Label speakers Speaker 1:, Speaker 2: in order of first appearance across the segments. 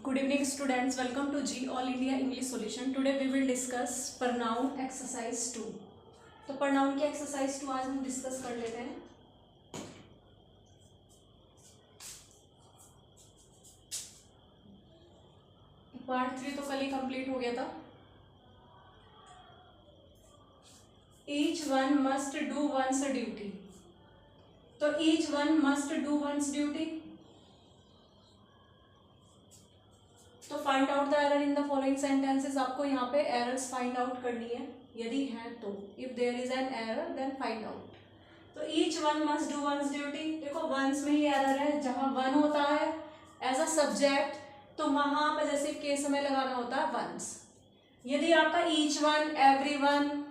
Speaker 1: Good evening students, welcome to G All India English Solution. Today we will discuss pronoun exercise 2. तो pronoun की exercise 2 आज हम discuss कर लेते हैं. पार्ट 3 तो कल ही कंप्लीट हो गया था. Each one must do one's duty. तो each one must do one's duty. तो find out the error in the following sentences. आपको यहाँ पे एरर्स फाइंड आउट करनी है यदि है तो. If there is an error then find out. तो each one must do one's duty. देखो वंस में ही एरर है. जहाँ वन होता है एज अ सब्जेक्ट तो वहां पर जैसे केस में लगाना होता है वंस. यदि आपका ईच वन, एवरी वन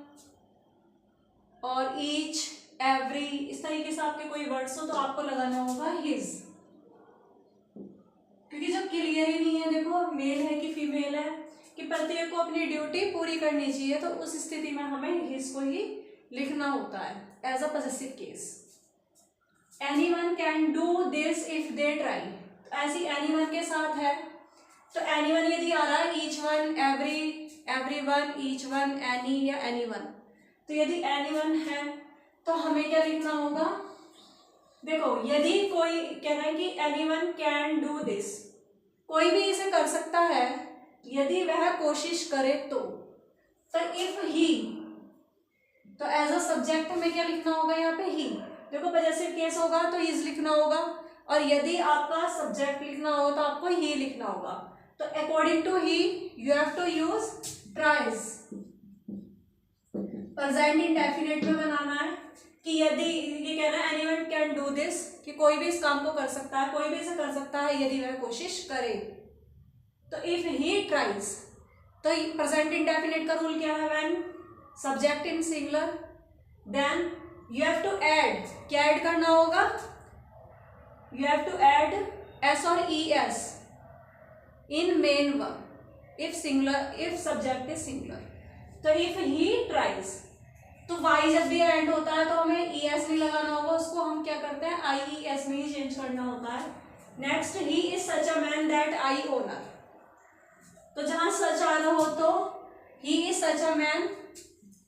Speaker 1: और ईच, एवरी इस तरीके से आपके कोई वर्ड्स हो तो आपको लगाना होगा हिज. क्योंकि जब क्लियर ही नहीं है देखो मेल है कि फीमेल है कि प्रत्येक को अपनी ड्यूटी पूरी करनी चाहिए तो उस स्थिति में हमें हिज को ही लिखना होता है as a possessive case. Anyone can do this if they try. ऐसी एनीवन के साथ है तो एनीवन यदि आ रहा है each one, every, everyone, each one, any या एनीवन. तो यदि एनीवन है तो हमें क्या लिखना होगा. देखो यदि कोई कह रहा है कि एनीवन कैन डू दिस, कोई भी इसे कर सकता है यदि वह कोशिश करे तो इफ ही, तो एज अ सब्जेक्ट हमें क्या लिखना होगा यहाँ पे ही. देखो पॉसेसिव केस होगा तो हिज लिखना होगा और यदि आपका सब्जेक्ट लिखना होगा तो आपको ही लिखना होगा. तो according to he you have to use tries. Present indefinite में बनाना है कि यदि ये कह रहा है एनीवन कैन डू दिस कि कोई भी इस काम को कर सकता है, कोई भी इसे कर सकता है यदि वह कोशिश करे. तो इफ ही ट्राइज तो प्रेजेंट इंडेफिनिट का रूल क्या है. When subject in singular then you have to add. क्या ऐड करना होगा. You have to add S और E S in main verb if singular, if subject is singular. तो if he tries तो Y जब भी एंड होता है तो हमें ई एस नहीं लगाना होगा, उसको हम क्या करते हैं आई ई एस में ही चेंज करना होता है. Next he is such a man that I honour. तो जहां सच आ रहा हो तो he is such a man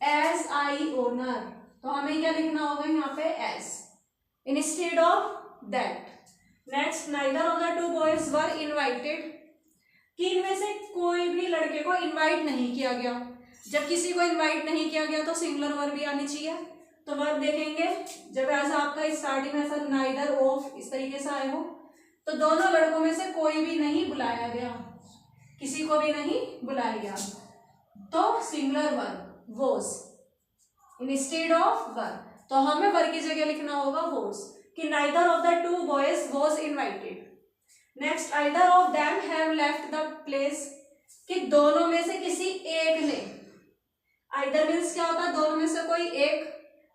Speaker 1: as I honour. तो हमें क्या लिखना होगा यहाँ पे as instead of that. Next neither of the two boys were invited कि इनमें से कोई भी लड़के को इनवाइट नहीं किया गया. जब किसी को इनवाइट नहीं किया गया तो सिंगुलर वर्ब भी आनी चाहिए. तो वर्ब देखेंगे जब ऐसा आपका स्टार्टिंग में ऐसा नाइदर ऑफ इस तरीके से आए हो तो दोनों लड़कों में से कोई भी नहीं बुलाया गया, किसी को भी नहीं बुलाया गया तो singular verb was instead of were. तो हमें वर की जगह लिखना होगा वॉज कि neither of the two boys was invited. Next either of them have left the place कि दोनों में से किसी एक ने. आइदर मीन्स क्या होता है दोनों में से कोई एक.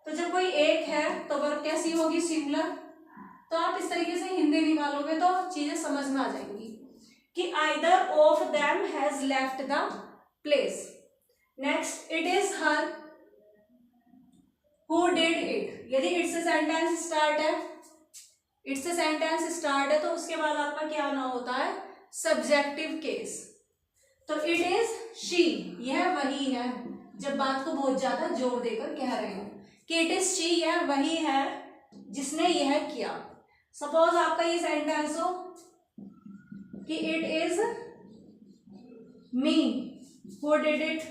Speaker 1: तो जब कोई एक है तो वर्ब कैसी होगी सिंगुलर. तो आप इस तरीके से हिंदी निकालोगे तो चीजें समझ में आ जाएंगी कि either of them has left the place. Next it is her who did it. यदि इट से सेंटेंस स्टार्ट है, इट से सेंटेंस स्टार्ट है तो उसके बाद आपका क्या आना होता है सब्जेक्टिव केस. तो इट इज शी, यह वही है. जब बात को बहुत ज्यादा जोर देकर कह रहे हो कि इट इज शी, यह वही है जिसने यह किया. सपोज आपका ये सेंटेंस हो कि it is me who did it.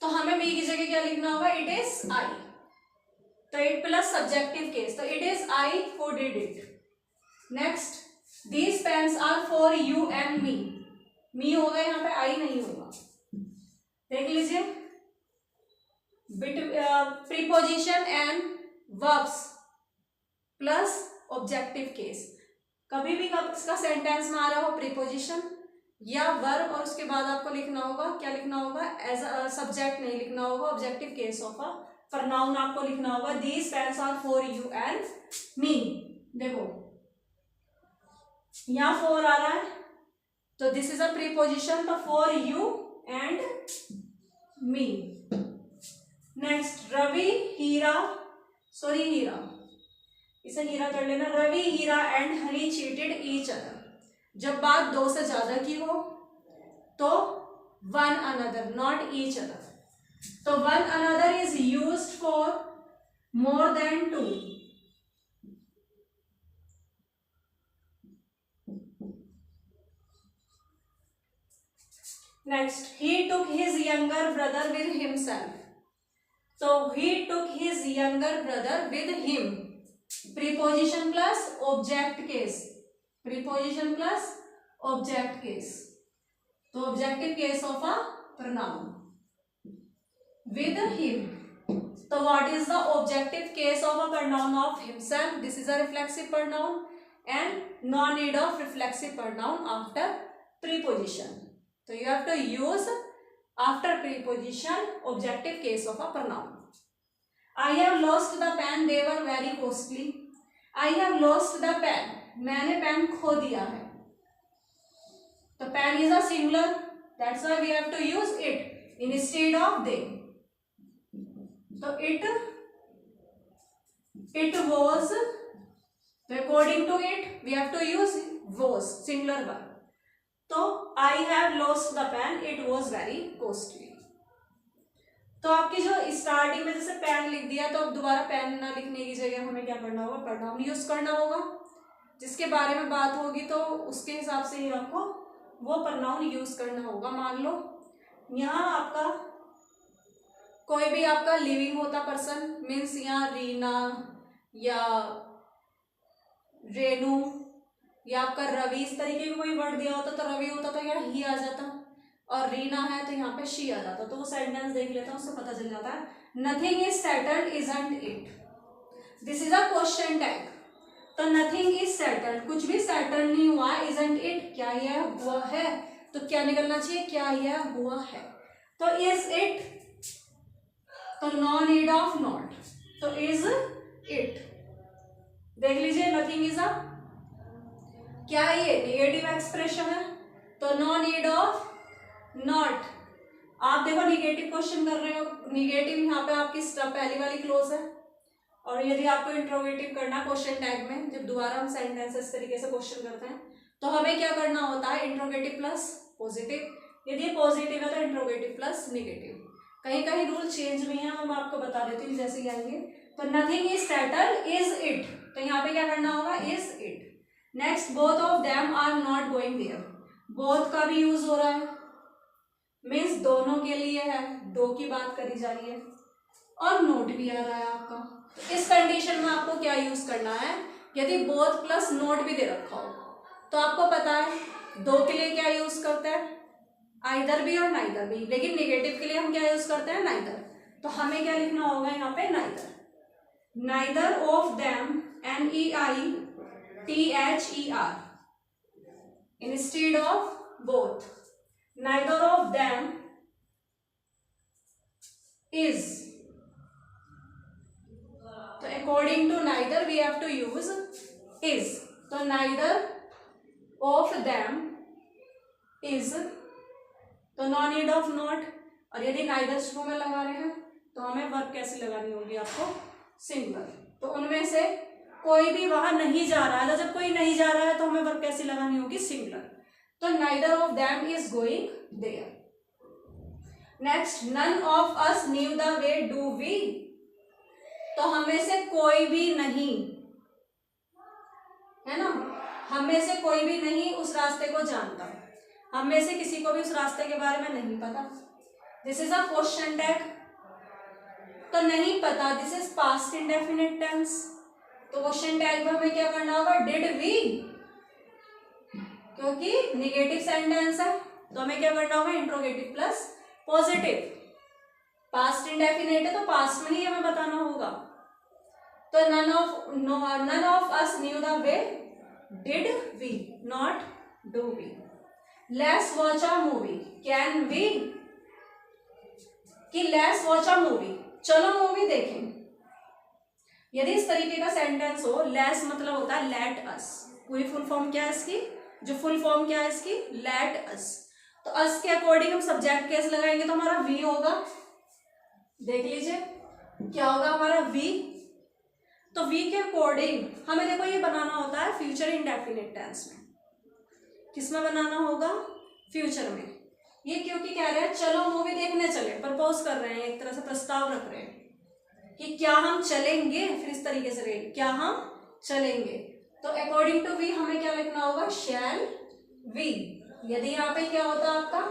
Speaker 1: तो हमें मी की जगह क्या लिखना होगा इट इज आई. तो इट प्लस सब्जेक्टिव केस तो it is I who did it. Next These pens are for you and me. मी होगा यहाँ पे आई नहीं होगा. देख लीजिए preposition and verbs plus objective case. कभी भी इसका सेंटेंस में आ रहा हो प्रीपोजिशन या वर्ब और उसके बाद आपको लिखना होगा क्या लिखना होगा एज अ सब्जेक्ट नहीं लिखना होगा objective case of a pronoun आपको लिखना होगा These pens are for you and me. देखो यहाँ फोर आ रहा है तो दिस इज अ प्रीपोजिशन तो for you and me. Next Ravi Heera, sorry Heera इसे हीरा कर लेना। Ravi, Heera and Honey cheated each other. जब बात दो से ज्यादा की हो तो one another, not each other. तो one another is used for more than two. Next, he took his younger brother with himself. So he took his younger brother with him. Preposition plus object case. Preposition plus object case. तो objective case of a pronoun. With him. So what is the objective case of a pronoun of himself? This is a reflexive pronoun and no need of reflexive pronoun after preposition. So you have to use after preposition objective case of a pronoun. I have lost the pen, they were very costly. I have lost the pen, मैंने pen खो दिया है। तो pen is a singular, that's why we have to use it instead of they. तो it was, according to it we have to use was, singular verb. तो I have lost the pen, it was very costly. तो आपकी जो starting में जैसे pen लिख दिया तो अब दोबारा पेन ना लिखने की जगह हमें क्या करना होगा, प्रोनाउन यूज करना होगा। जिसके बारे में बात होगी तो उसके हिसाब से ही आपको वो प्रोनाउन यूज करना होगा। मान लो यहाँ आपका कोई भी आपका लिविंग होता पर्सन, मीन्स यहाँ रीना या रेनू या आपका रवि, इस तरीके का कोई वर्ड दिया होता तो रवि होता तो यहाँ ही आ जाता, और रीना है तो यहाँ पे शी आ जाता। तो वो सेंटेंस देख लेता हूँ, उससे पता चल जाता है। Nothing is settled isn't it, this is a question tag. तो नथिंग इज सेटल्ड, कुछ भी सेटल नहीं हुआ, इजंट इट, क्या यह हुआ है, तो क्या निकलना चाहिए, क्या यह हुआ है। तो इज इट, तो नो नीड ऑफ नॉट, तो इज इट। देख लीजिए, नथिंग इज अ, क्या ये नेगेटिव एक्सप्रेशन है, तो नो नीड ऑफ नॉट। आप देखो निगेटिव क्वेश्चन कर रहे हो, निगेटिव यहाँ पे आपकी पहली वाली क्लोज है, और यदि आपको इंट्रोगेटिव करना क्वेश्चन टैग में, जब दोबारा हम सेंटेंस इस तरीके से क्वेश्चन करते हैं तो हमें क्या करना होता है, इंट्रोगेटिव प्लस पॉजिटिव। यदि पॉजिटिव है तो इंट्रोगेटिव प्लस निगेटिव। कहीं कहीं रूल चेंज भी है, मैं आपको बता देती हूँ जैसे ही आएंगे। तो nothing is settled is it, तो यहाँ पे क्या करना होगा, is it. Next, both of them are not going there, both का भी यूज हो रहा है, मीन्स दोनों के लिए है, दो की बात करी जा रही है, और नोट भी आ रहा है आपका। तो इस कंडीशन में आपको क्या यूज करना है, यदि बोथ प्लस नोट भी दे रखा हो तो आपको पता है दो के लिए क्या यूज करते हैं, आइदर भी और नाइदर भी, लेकिन नेगेटिव के लिए हम क्या यूज करते हैं, नाइदर। तो हमें क्या लिखना होगा यहाँ पे, neither. Neither of them, NEITHER, instead of both. Neither of them is, तो according to neither we have to use is, तो neither of them is, तो no need of not। और यदि neither शुरू में लगा रहे हैं तो हमें वर्ब कैसे लगानी होगी आपको, सिंगुलर। तो उनमें से कोई भी वहां नहीं जा रहा है, तो जब कोई नहीं जा रहा है तो हमें वर्ब कैसे लगानी होगी, सिंगुलर। तो neither of them is going there. Next, none of us knew the way, do we? तो हमें से कोई भी नहीं, है ना, हमें से कोई भी नहीं उस रास्ते को जानता, हमें से किसी को भी उस रास्ते के बारे में नहीं पता। This is a question tag, तो नहीं पता, this is past indefinite tense. तो क्वेश्चन टैग में हमें क्या करना होगा, डिड वी, क्योंकि निगेटिव सेंटेंस है तो हमें क्या करना होगा, interrogative plus positive. Past indefinite है तो पास्ट में ही हमें बताना होगा। तो none of us knew the way, did we, not do we. Let's watch a movie, can we, कि let's watch a movie, चलो मूवी देखें। यदि इस तरीके का सेंटेंस हो, let's मतलब होता है let us, पूरी फुल फॉर्म क्या है इसकी, जो फुल फॉर्म क्या है इसकी, लेट अस। तो अस के अकॉर्डिंग हम सब्जेक्ट केस लगाएंगे तो हमारा वी होगा, देख लीजिए क्या होगा हमारा वी। तो वी के अकॉर्डिंग हमें देखो ये बनाना होता है फ्यूचर इंडेफिनिट टेंस में। किसमें बनाना होगा? फ्यूचर में। ये क्योंकि कह रहे हैं चलो मूवी देखने चले, प्रपोज कर रहे हैं, एक तरह से प्रस्ताव रख रहे हैं कि क्या हम चलेंगे, फिर इस तरीके से रहेगा क्या हम चलेंगे। तो अकॉर्डिंग टू वी हमें क्या लिखना होगा? Shall we. यदि यहाँ पे क्या होता आपका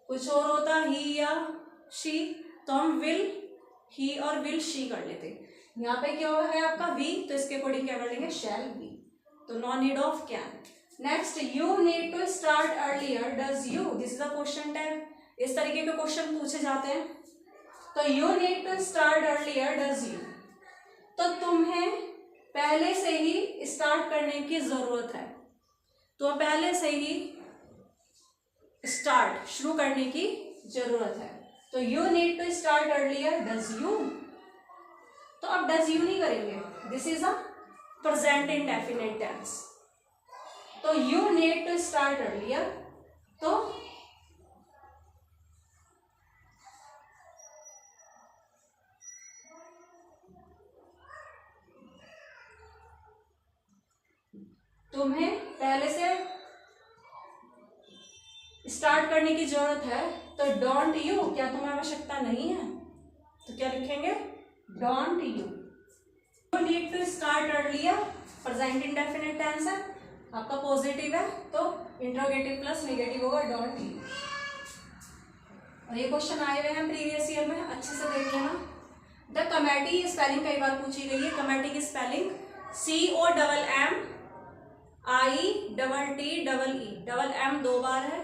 Speaker 1: कुछ और होता, ही या शी, तो हम विल ही और विल शी कर लेते। यहाँ पे क्या है आपका वी, तो इसके अकॉर्डिंग क्या कर लेंगे? Shall we. तो no need of can. Next, you need to start earlier, does you, this is a question tag. इस तरीके के क्वेश्चन पूछे जाते हैं। तो you need to start earlier, does you, तो तुम्हें पहले से ही स्टार्ट करने की जरूरत है, तो पहले से ही स्टार्ट शुरू करने की जरूरत है। तो you need to start earlier, does you, तो अब डज यू नहीं करेंगे, this is a present indefinite tense. तो you need to start earlier, तो तुम्हें पहले से स्टार्ट करने की जरूरत है। तो डोंट यू, क्या तुम्हें आवश्यकता नहीं है, तो क्या लिखेंगे? Don't you. You need to start earlier, present indefinite tense है, आपका पॉजिटिव है, तो इंट्रोगेटिव प्लस नेगेटिव होगा डोंट यू। और ये क्वेश्चन आए हुए हैं प्रीवियस ईयर में, अच्छे से देख लेना। द कमेटी स्पेलिंग कई बार पूछी गई है। कमेटी की स्पेलिंग COMMITTEE, डबल एम 2 बार है।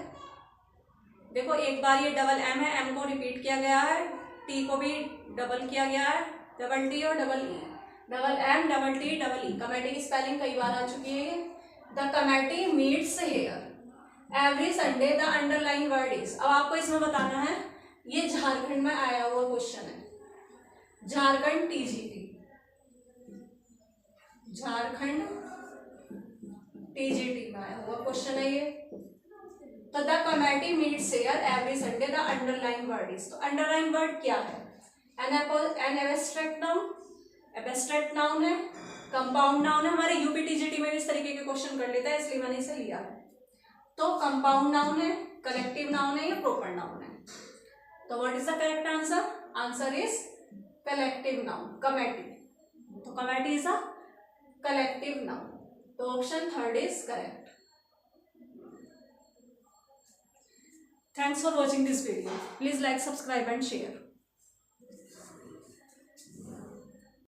Speaker 1: देखो एक बार ये डबल एम है, एम को रिपीट किया गया है, टी को भी डबल किया गया है, डबल टी और double E, double M double T double E. Committee की स्पेलिंग कई बार आ चुकी है। The committee meets here every Sunday, the underline word is. अब आपको इसमें बताना है, ये झारखंड में आया हुआ क्वेश्चन है, झारखंड TGT, झारखंड TGT में आया हुआ क्वेश्चन है ये। तो the committee meets here every Sunday, the underline word is. तो अंडरलाइन वर्ड क्या है? An abstract noun, abstract noun है, कंपाउंड नाउन है। हमारे UPTGT में भी इस तरीके के क्वेश्चन कर लेता है, इसलिए मैंने इसे लिया है। तो कंपाउंड नाउन है, कलेक्टिव नाउन है या प्रॉपर नाउन है? तो what is the correct answer? Answer is collective noun, committee. तो committee is a collective noun, तो option 3 is correct. Thanks for watching this video. Please like, subscribe and share.